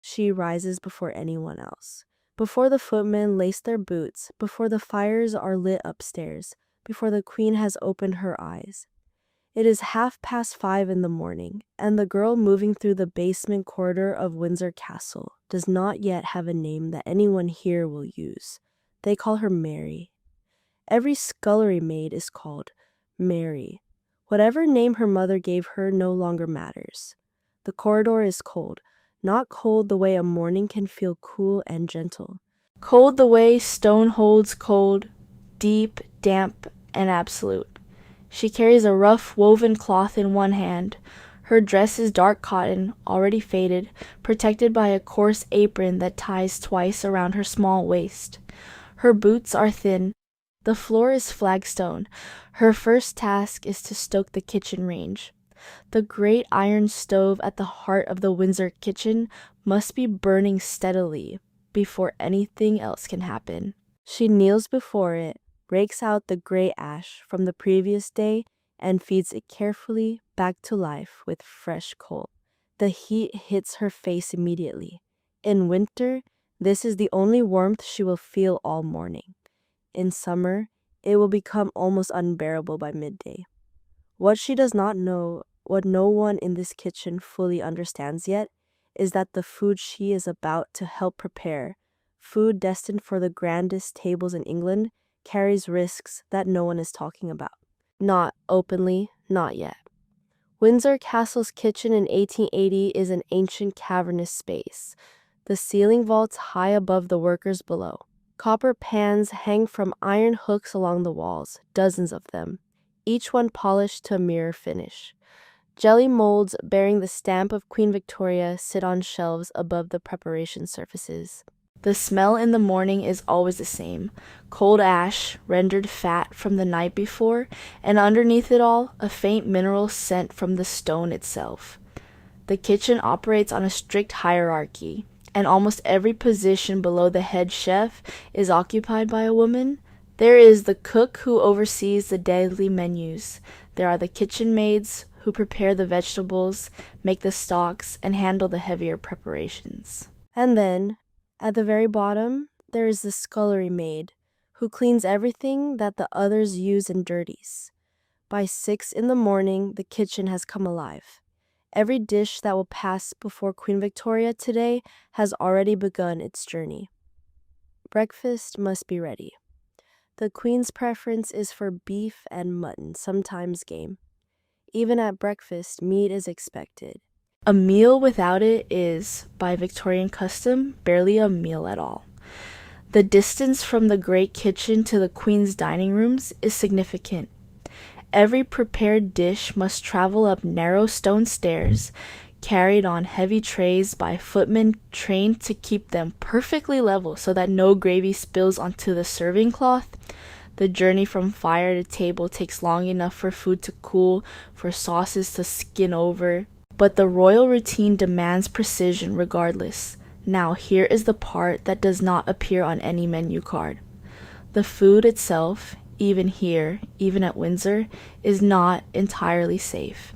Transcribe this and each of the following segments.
She rises before anyone else. Before the footmen lace their boots, before the fires are lit upstairs, before the queen has opened her eyes. It is 5:30 in the morning, and the girl moving through the basement corridor of Windsor Castle does not yet have a name that anyone here will use. They call her Mary. Every scullery maid is called Mary. Whatever name her mother gave her no longer matters. The corridor is cold, not cold the way a morning can feel cool and gentle. Cold the way stone holds cold, deep, damp, and absolute. She carries a rough woven cloth in one hand. Her dress is dark cotton, already faded, protected by a coarse apron that ties twice around her small waist. Her boots are thin. The floor is flagstone. Her first task is to stoke the kitchen range. The great iron stove at the heart of the Windsor kitchen must be burning steadily before anything else can happen. She kneels before it, rakes out the gray ash from the previous day, and feeds it carefully back to life with fresh coal. The heat hits her face immediately. In winter, this is the only warmth she will feel all morning. In summer, it will become almost unbearable by midday. What she does not know, what no one in this kitchen fully understands yet, is that the food she is about to help prepare, food destined for the grandest tables in England, carries risks that no one is talking about. Not openly, not yet. Windsor Castle's kitchen in 1880 is an ancient cavernous space. The ceiling vaults high above the workers below. Copper pans hang from iron hooks along the walls, dozens of them, each one polished to a mirror finish. Jelly molds bearing the stamp of Queen Victoria sit on shelves above the preparation surfaces. The smell in the morning is always the same: cold ash, rendered fat from the night before, and underneath it all, a faint mineral scent from the stone itself. The kitchen operates on a strict hierarchy, and almost every position below the head chef is occupied by a woman. There is the cook who oversees the daily menus. There are the kitchen maids who prepare the vegetables, make the stocks, and handle the heavier preparations. And then, at the very bottom, there is the scullery maid, who cleans everything that the others use and dirties. By 6 in the morning, the kitchen has come alive. Every dish that will pass before Queen Victoria today has already begun its journey. Breakfast must be ready. The Queen's preference is for beef and mutton, sometimes game. Even at breakfast, meat is expected. A meal without it is, by Victorian custom, barely a meal at all. The distance from the great kitchen to the Queen's dining rooms is significant. Every prepared dish must travel up narrow stone stairs, carried on heavy trays by footmen trained to keep them perfectly level so that no gravy spills onto the serving cloth. The journey from fire to table takes long enough for food to cool, for sauces to skin over. But the royal routine demands precision regardless. Now here is the part that does not appear on any menu card. The food itself, even here, even at Windsor, is not entirely safe.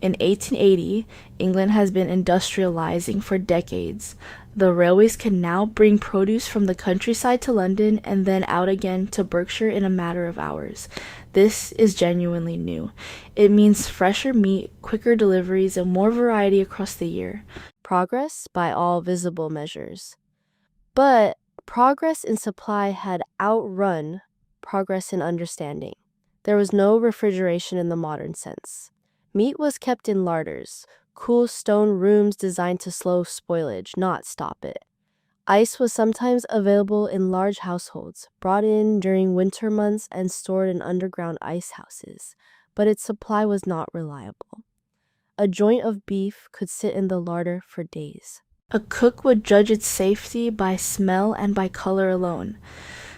In 1880, England has been industrializing for decades. The railways can now bring produce from the countryside to London and then out again to Berkshire in a matter of hours. This is genuinely new. It means fresher meat, quicker deliveries, and more variety across the year. Progress by all visible measures. But progress in supply had outrun progress in understanding. There was no refrigeration in the modern sense. Meat was kept in larders, cool stone rooms designed to slow spoilage, not stop it. Ice was sometimes available in large households, brought in during winter months and stored in underground ice houses, but its supply was not reliable. A joint of beef could sit in the larder for days. A cook would judge its safety by smell and by color alone.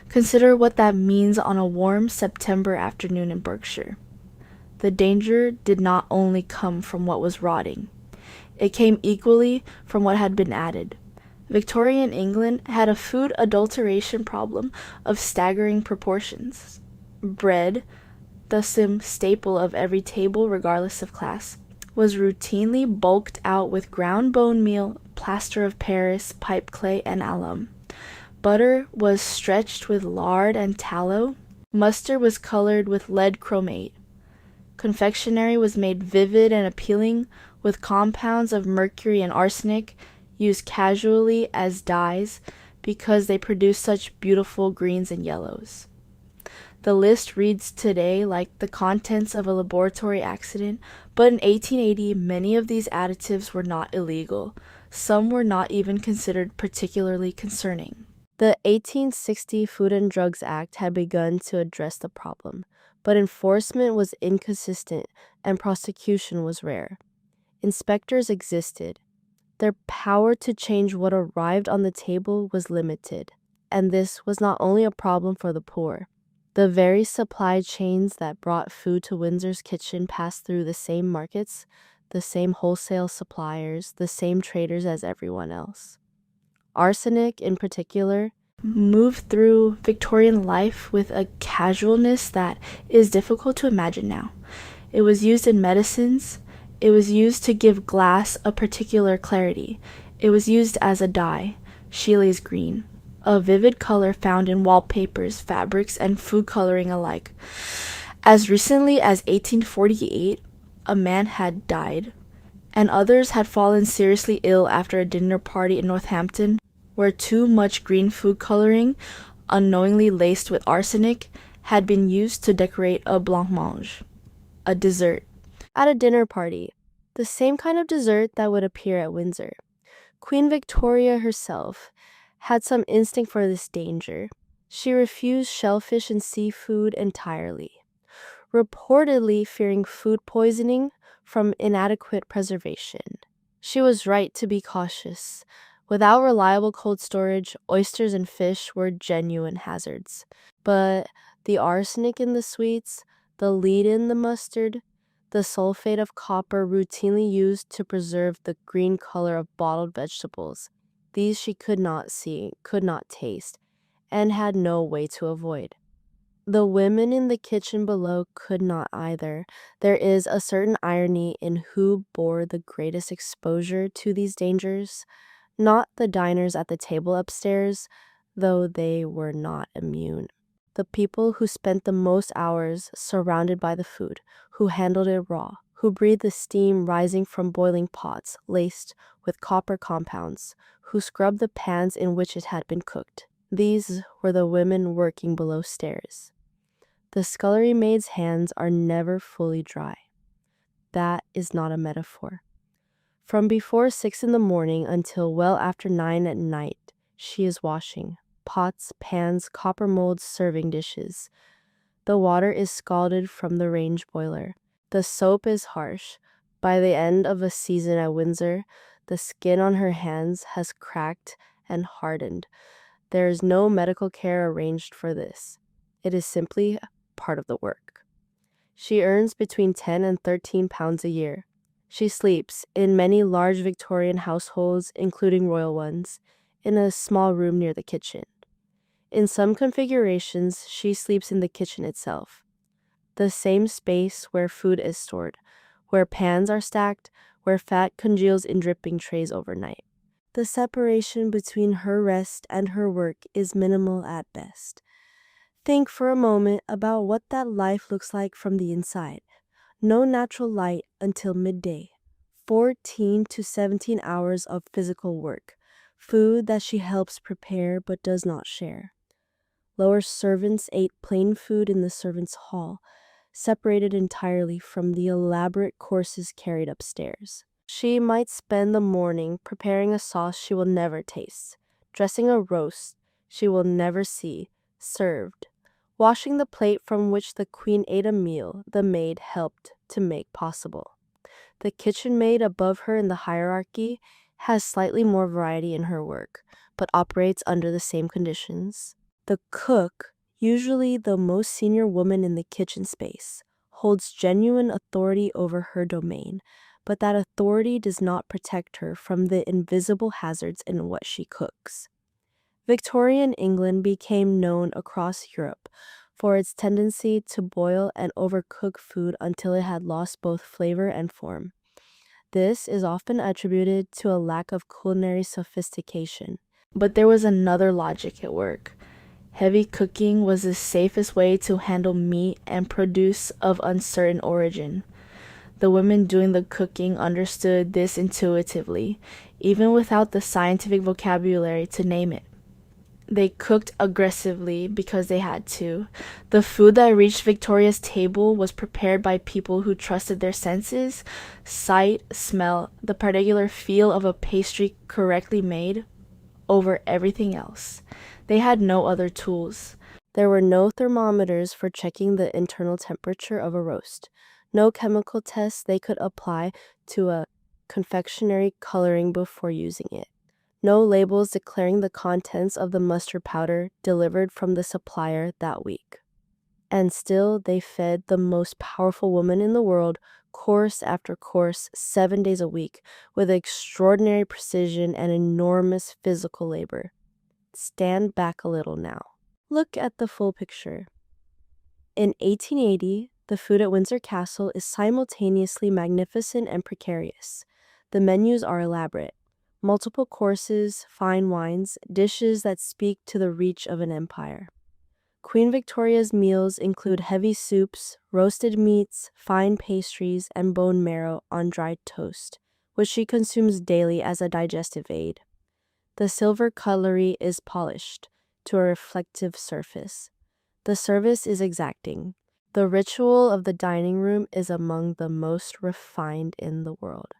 Consider what that means on a warm September afternoon in Berkshire. The danger did not only come from what was rotting. It came equally from what had been added. Victorian England had a food adulteration problem of staggering proportions. Bread, the staple of every table regardless of class, was routinely bulked out with ground bone meal, plaster of Paris, pipe clay, and alum. Butter was stretched with lard and tallow. Mustard was colored with lead chromate. Confectionery was made vivid and appealing with compounds of mercury and arsenic used casually as dyes because they produced such beautiful greens and yellows. The list reads today like the contents of a laboratory accident, but in 1880 many of these additives were not illegal. Some were not even considered particularly concerning. The 1860 Food and Drugs Act had begun to address the problem, but enforcement was inconsistent and prosecution was rare. Inspectors existed. Their power to change what arrived on the table was limited, and this was not only a problem for the poor. The very supply chains that brought food to Windsor's kitchen passed through the same markets, the same wholesale suppliers, the same traders as everyone else. Arsenic, in particular, moved through Victorian life with a casualness that is difficult to imagine now. It was used in medicines. It was used to give glass a particular clarity. It was used as a dye, Sheely's green, a vivid color found in wallpapers, fabrics, and food coloring alike. As recently as 1848, a man had died, and others had fallen seriously ill after a dinner party in Northampton where too much green food coloring, unknowingly laced with arsenic, had been used to decorate a blancmange, a dessert. At a dinner party, the same kind of dessert that would appear at Windsor. Queen Victoria herself had some instinct for this danger. She refused shellfish and seafood entirely, reportedly fearing food poisoning from inadequate preservation. She was right to be cautious. Without reliable cold storage, oysters and fish were genuine hazards. But the arsenic in the sweets, the lead in the mustard, the sulfate of copper routinely used to preserve the green color of bottled vegetables, these she could not see, could not taste, and had no way to avoid. The women in the kitchen below could not either. There is a certain irony in who bore the greatest exposure to these dangers. Not the diners at the table upstairs, though they were not immune. The people who spent the most hours surrounded by the food, who handled it raw, who breathed the steam rising from boiling pots laced with copper compounds, who scrubbed the pans in which it had been cooked. These were the women working below stairs. The scullery maid's hands are never fully dry. That is not a metaphor. From before 6 in the morning until well after 9 at night, she is washing pots, pans, copper molds, serving dishes. The water is scalded from the range boiler. The soap is harsh. By the end of a season at Windsor, the skin on her hands has cracked and hardened. There is no medical care arranged for this. It is simply part of the work. She earns between 10 and 13 pounds a year. She sleeps, in many large Victorian households, including royal ones, in a small room near the kitchen. In some configurations, she sleeps in the kitchen itself, the same space where food is stored, where pans are stacked, where fat congeals in dripping trays overnight. The separation between her rest and her work is minimal at best. Think for a moment about what that life looks like from the inside. No natural light until midday. 14 to 17 hours of physical work. Food that she helps prepare but does not share. Lower servants ate plain food in the servants' hall, separated entirely from the elaborate courses carried upstairs. She might spend the morning preparing a sauce she will never taste, dressing a roast she will never see served, washing the plate from which the queen ate a meal the maid helped to make possible. The kitchen maid above her in the hierarchy has slightly more variety in her work, but operates under the same conditions. The cook, usually the most senior woman in the kitchen space, holds genuine authority over her domain, but that authority does not protect her from the invisible hazards in what she cooks. Victorian England became known across Europe for its tendency to boil and overcook food until it had lost both flavor and form. This is often attributed to a lack of culinary sophistication. But there was another logic at work. Heavy cooking was the safest way to handle meat and produce of uncertain origin. The women doing the cooking understood this intuitively, even without the scientific vocabulary to name it. They cooked aggressively because they had to. The food that reached Victoria's table was prepared by people who trusted their senses, sight, smell, the particular feel of a pastry correctly made, over everything else. They had no other tools. There were no thermometers for checking the internal temperature of a roast, no chemical tests they could apply to a confectionery coloring before using it, no labels declaring the contents of the mustard powder delivered from the supplier that week. And still, they fed the most powerful woman in the world, course after course, 7 days a week, with extraordinary precision and enormous physical labor. Stand back a little now. Look at the full picture. In 1880, the food at Windsor Castle is simultaneously magnificent and precarious. The menus are elaborate. Multiple courses, fine wines, dishes that speak to the reach of an empire. Queen Victoria's meals include heavy soups, roasted meats, fine pastries, and bone marrow on dried toast, which she consumes daily as a digestive aid. The silver cutlery is polished to a reflective surface. The service is exacting. The ritual of the dining room is among the most refined in the world.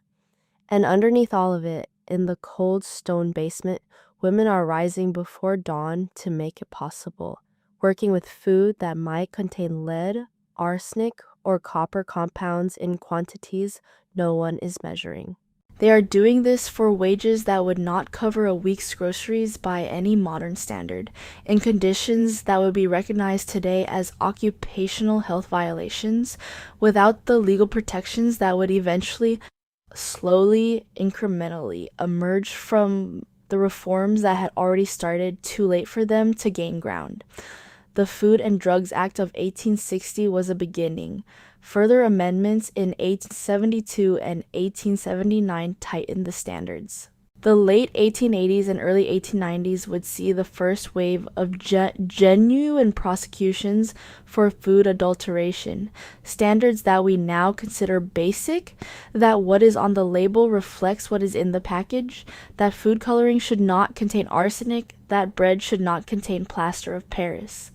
And underneath all of it, in the cold stone basement, women are rising before dawn to make it possible, working with food that might contain lead, arsenic, or copper compounds in quantities no one is measuring. They are doing this for wages that would not cover a week's groceries by any modern standard, in conditions that would be recognized today as occupational health violations, without the legal protections that would eventually, slowly, incrementally, emerge from the reforms that had already started too late for them to gain ground. The Food and Drugs Act of 1860 was a beginning. Further amendments in 1872 and 1879 tightened the standards. The late 1880s and early 1890s would see the first wave of genuine prosecutions for food adulteration, standards that we now consider basic, that what is on the label reflects what is in the package, that food coloring should not contain arsenic, that bread should not contain plaster of Paris.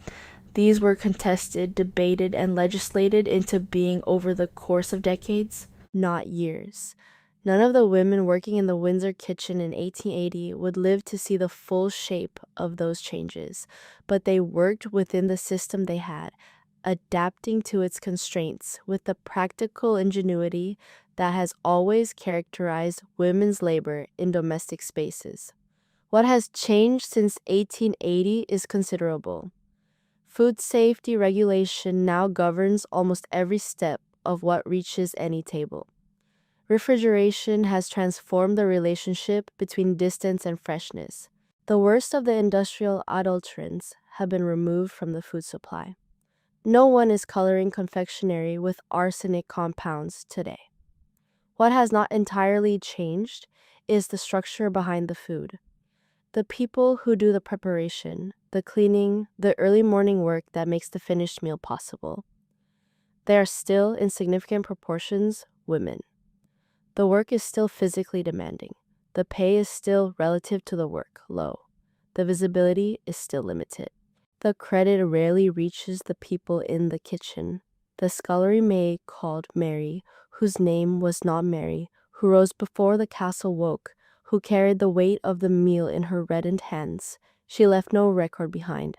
These were contested, debated, and legislated into being over the course of decades, not years. None of the women working in the Windsor kitchen in 1880 would live to see the full shape of those changes, but they worked within the system they had, adapting to its constraints with the practical ingenuity that has always characterized women's labor in domestic spaces. What has changed since 1880 is considerable. Food safety regulation now governs almost every step of what reaches any table. Refrigeration has transformed the relationship between distance and freshness. The worst of the industrial adulterants have been removed from the food supply. No one is coloring confectionery with arsenic compounds today. What has not entirely changed is the structure behind the food. The people who do the preparation, the cleaning, the early morning work that makes the finished meal possible. They are still, in significant proportions, women. The work is still physically demanding. The pay is still, relative to the work, low. The visibility is still limited. The credit rarely reaches the people in the kitchen. The scullery maid called Mary, whose name was not Mary, who rose before the castle woke, who carried the weight of the meal in her reddened hands. She left no record behind.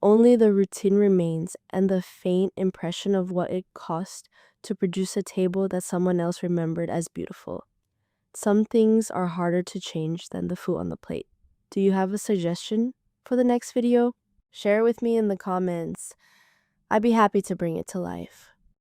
Only the routine remains and the faint impression of what it cost to produce a table that someone else remembered as beautiful. Some things are harder to change than the food on the plate. Do you have a suggestion for the next video? Share it with me in the comments. I'd be happy to bring it to life.